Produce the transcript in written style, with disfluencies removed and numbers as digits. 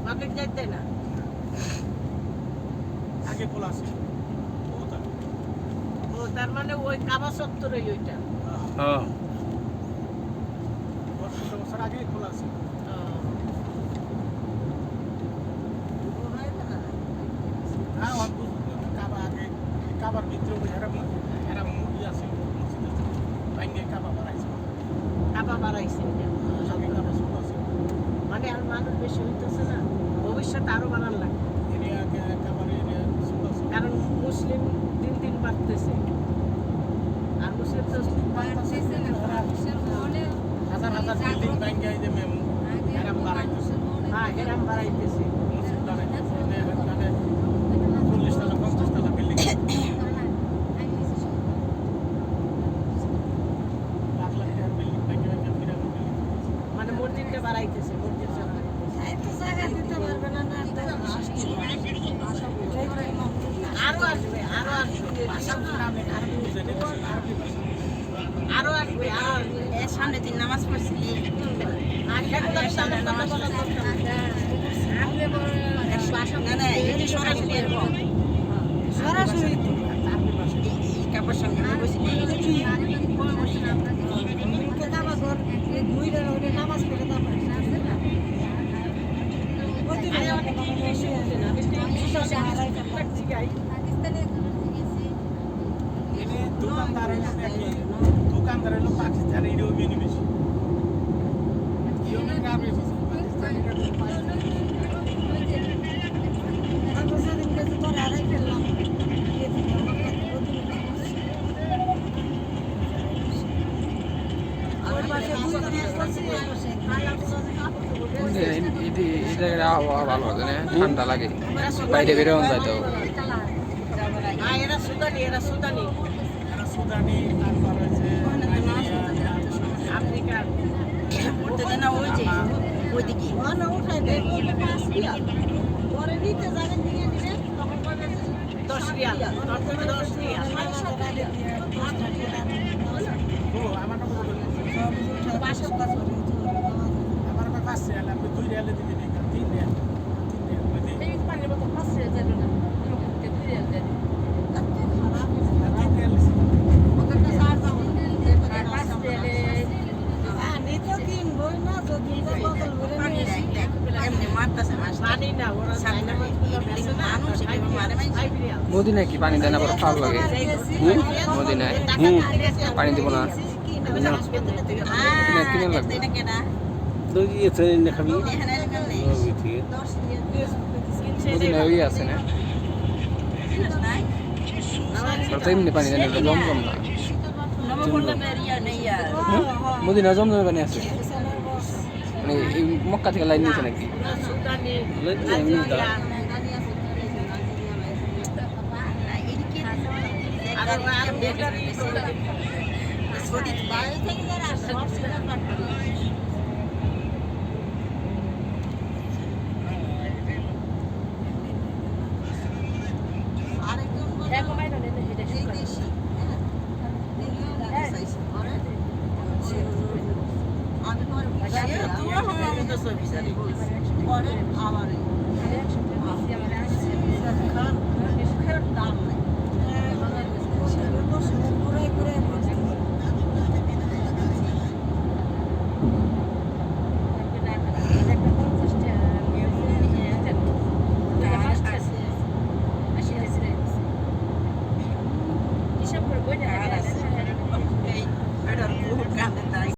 public যাইতে না আগে খোলা ছিল ও তার মানে ওই কাবা চত্বরে ওইটা হ্যাঁ বছর আগে খোলা ছিল হ্যাঁ কাবা আগে কাবার ভিতরে এরা মুরগি আছে ভাঙ্গে কাবা বাড়াইছে আগে কাবা ছোট আছে মানে আর মানুষ বেশি হইতেছে না ভবিষ্যতে আরো বাড়ার লাগবে কাবার এরিয়া ছোট আছে কারণ মুসলিম দিন দিন বাড়তেছে আর মুসলিম তো হাজার হাজার বিল্ডিং ভাঙ্গে এই যে এরাম বাড়াইতেছে হ্যাঁ এরাম বাড়াইতেছে মসজিদ বাড়াইতেছে 40 তলা 50 তলা বিল্ডিং লাখ লাখ টাকার বিল্ডিং ভাঙ্গে মানে মসজিদটা বাড়াইতেছে মসজিদ আরো আসবে আরো আসবে আরো আসবে আর সামনে দিন নামাজ পড়ছিলি না না এই সরাসরি এরকম সরাসরি কাপড় সামনে বসেছিলি নামাজ পড়ে দোকানদার হলো পাকিস্তান ইউরোপিয়ান বেশি ইউরোপিয়ান কার বেশি আবহাওয়া ভালো আছে না ঠান্ডা লাগে বাইরে বেরোন যায় তো এরা সুদানি এরা সুদানি সুদানি তারপর হচ্ছে আফ্রিকার পড়তে দেয় না ওই যে ওইদিকে উঠাই দেয় পরে নিতে যাবেন নিয়ে নিলে তখন 10 রিয়াল 10 রিয়াল আমার 5 রিয়াল আমি 2 রিয়ালে দিবি না 3 রিয়াল 3 রিয়াল পানির মতো 5 রিয়াল যাবে না 2 রিয়াল দেয় মদিনায় কি পানি দেয় না বড় খারাপ লাগে মদিনায় পানি দিব না কিনে লাগবে মদিনায় ওই আছে না তো এমনি পানি দেয় না জমজম না মদিনা জমজমের পানি আছে মানে এই মক্কা থেকে লাইন নিয়েছে নাকি আমার